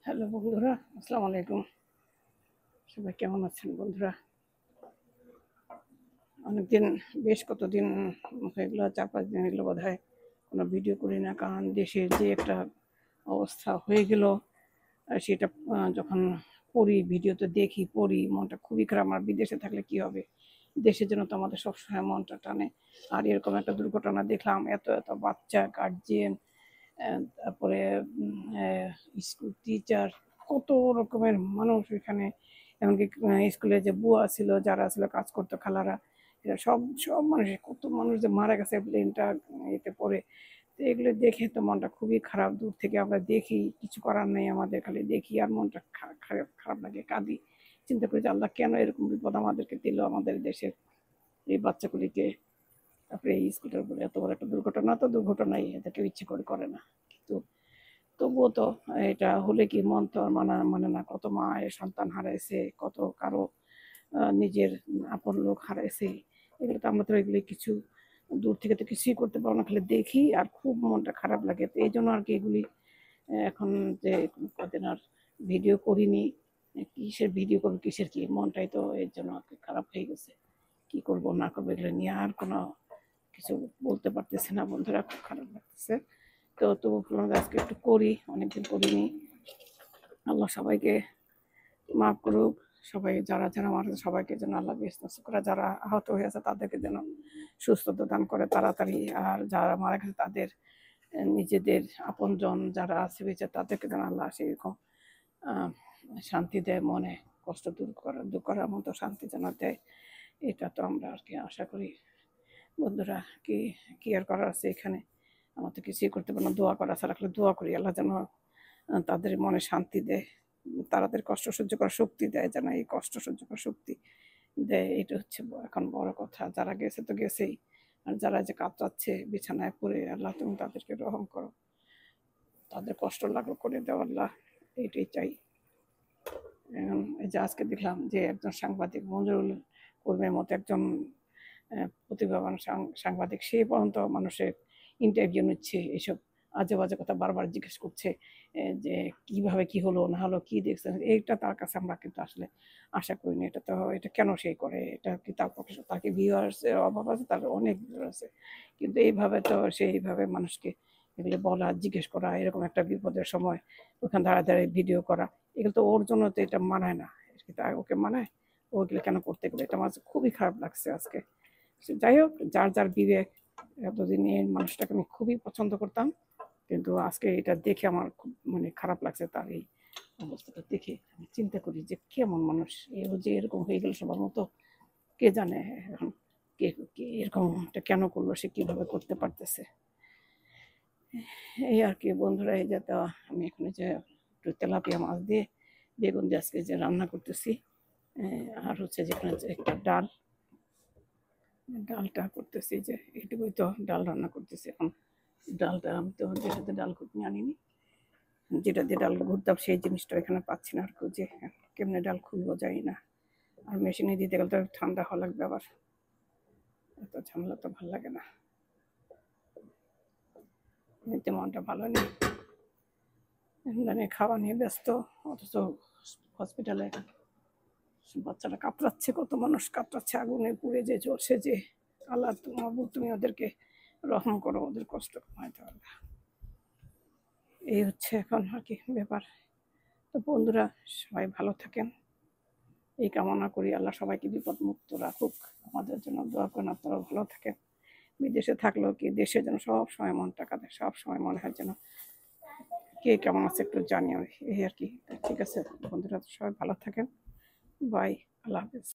Hello বন্ধুরা, আসসালামু আলাইকুম। সবাই কেমন আছেন বন্ধুরা? অনেকদিন, বেশ কতদিন হয়ে গেল, 4-5 দিন এগুলো বোধহয় কোনো ভিডিও করি না। কারণ দেশের যে একটা অবস্থা হয়ে গেল, সেটা যখন পড়ি, ভিডিওতে দেখি, পড়ি, মনটা খুবই খারাপ। আমার বিদেশে থাকলে কি হবে, দেশের জন্য তো আমাদের সবসময় মনটা টানে। আর এরকম একটা দুর্ঘটনা দেখলাম, এত এত বাচ্চা, গার্জিয়ান, তারপরে স্কুল টিচার, কত রকমের মানুষ এখানে। এমনকি স্কুলে যে বুয়া ছিল, যারা ছিল কাজ করতো, খালারা, এরা সব সব মানুষ, কত মানুষ যে মারা গেছে প্লেনটা এতে পড়ে। তো এগুলো দেখে তো মনটা খুবই খারাপ। দূর থেকে আমরা দেখি, কিছু করার নেই আমাদের, খালি দেখি আর মনটা খারাপ খারাপ লাগে, কাঁদি। চিন্তা করি যে আল্লাহ কেন এরকম বিপদ আমাদেরকে দিল, আমাদের দেশের এই বাচ্চাগুলিকে। তারপরে এই স্কুলের উপরে এত বড় একটা দুর্ঘটনা, তো দুর্ঘটনাই, এটা কেউ ইচ্ছে করে করে না। কিন্তু তবুও তো এটা হলে কি, মন তো আর মানে না। কত মায়ের সন্তান হারাইছে, কত কারো নিজের আপন লোক হারাইছে। এগুলো তো আমরা তো এগুলি কিছু দূর থেকে তো কিছুই করতে পারবো না, খালি দেখি আর খুব মনটা খারাপ লাগে। তো এই জন্য আর কি এগুলি এখন যে কদিন আর ভিডিও করিনি। কিসের ভিডিও করবো, কিসের কি, মনটাই তো এর জন্য আর কি খারাপ হয়ে গেছে। কি করব না করবো এগুলো নিয়ে আর কোনো কিছু বলতে পারতেছি না বন্ধুরা, খুব খারাপ লাগতেছে। তো তবু ভাবলাম আজকে একটু করি, অনেকদিন করিনি। আল্লাহ সবাইকে মাফ করুক। সবাই যারা যারা মারা গেছে সবাইকে যেন আল্লাহ বেহেশত করে, যারা আহত হয়েছে তাদেরকে যেন সুস্থতা দান করে তাড়াতাড়ি। আর যারা মারা গেছে তাদের নিজেদের আপনজন যারা আছে বেঁচে, তাদেরকে যেন আল্লাহ সেরকম শান্তি দেয়, মনে কষ্ট দূর করার মতো শান্তি যেন দেয়। এটা তো আমরা আর কি আশা করি বন্ধুরা। কি কি আর করার আছে এখানে, আমার তো কিছুই করতে পারি না। দোয়া করা ছাড়া, খালি দোয়া করি আল্লাহ যেন তাদের মনে শান্তি দেয়, তাদের কষ্ট সহ্য করার শক্তি দেয়, যেন এই কষ্ট সহ্য করার শক্তি দেয়। এটা হচ্ছে এখন বড় কথা। যারা গেছে তো গেছেই, আর যারা যে কাতরাচ্ছে বিছানায় পড়ে, আল্লাহ তুমি তাদেরকে রহম করো, তাদের কষ্ট লাঘব করে দেওয়া আল্লাহ, এইটাই চাই। এই যে আজকে দেখলাম যে একজন সাংবাদিক, মঞ্জুরুল কর্মীর মতো একজন প্রতিভাবান সাংবাদিক, সে পর্যন্ত মানুষের ইন্টারভিউ নিচ্ছে, এসব আজে বাজে কথা বারবার জিজ্ঞেস করছে, যে কিভাবে কি হলো না হলো, কি দেখছেন। এইটা তার কাছে আমরা কিন্তু আসলে আশা করিনি। এটা তো, এটা কেন সে করে, এটা কি তার পক্ষে, তার কি ভিউয়ার্সের অভাব আছে? তার অনেক ভিউয়ার আছে, কিন্তু এইভাবে তো সেইভাবে মানুষকে এগুলো বলা, জিজ্ঞেস করা, এরকম একটা বিপদের সময় ওখানে দাঁড়ায় দাঁড়িয়ে ভিডিও করা, এগুলো তো ওর জন্য তো এটা মানায় না। কিন্তু ওকে মানায়? ওগুলো কেন করতে গেলে, এটা আমার খুবই খারাপ লাগছে আজকে। যাই হোক, যার যার বিবেক। এতদিন এই মানুষটাকে আমি খুবই পছন্দ করতাম, কিন্তু আজকে এটা দেখে আমার খুব মানে খারাপ লাগছে। তার এই অবস্থাটা দেখে আমি চিন্তা করি যে কেমন মানুষ, এও যে এরকম হয়ে গেল সবার মতো, কে জানে এখন কে কে এরকমটা কেন করলো, সে কিভাবে করতে পারতেছে। এই আর কি বন্ধুরা। এই যে তো আমি এখানে যে একটু তেলাপিয়া মাছ দিয়ে বেগুন দিয়ে আজকে যে রান্না করতেছি, আর হচ্ছে যেখানে একটা ডাল, ডালটা করতেছি, যে এইটুকুই তো ডাল রান্না করতেছি এখন। ডালটা আমি তো যে সাথে ডাল খুঁটনি আনিনি, যেটা দিয়ে ডাল ঘুরতাম সেই জিনিসটা এখানে পাচ্ছি না আর খুঁজে। কেমনে ডাল খুলবো জানি না, আর মেশিনে দিতে গেলে তো ঠান্ডা হওয়া লাগবে আবার, এত ঝামেলা তো ভালো লাগে না। এমনিতে মনটা ভালো নেই, মানে খাওয়া নিয়ে ব্যস্ত, অথচ হসপিটালে বাচ্চারা কাতরাচ্ছে, কত মানুষ কাতরাচ্ছে, আগুনে পুড়ে যে জ্বলছে যে। আল্লাহ তুমি ওদেরকে রহম করো, ওদের কষ্ট কমাইতে পারবে। এই হচ্ছে এখন আর কি ব্যাপার। তো বন্ধুরা, সবাই ভালো থাকেন, এই কামনা করি। আল্লাহ সবাইকে বিপদ মুক্ত রাখুক, আমাদের জন্য দোয়া করেন। আপনারাও ভালো থাকেন। বিদেশে থাকলেও কি, দেশের জন্য সব সময় মনটা কাঁদে, সব সময় মনে হয় যেন কে কেমন আছে একটু জানি আমি, এই আর কি। ঠিক আছে বন্ধুরা, সবাই ভালো থাকেন। বাই, আল্লাহ হাফেজ।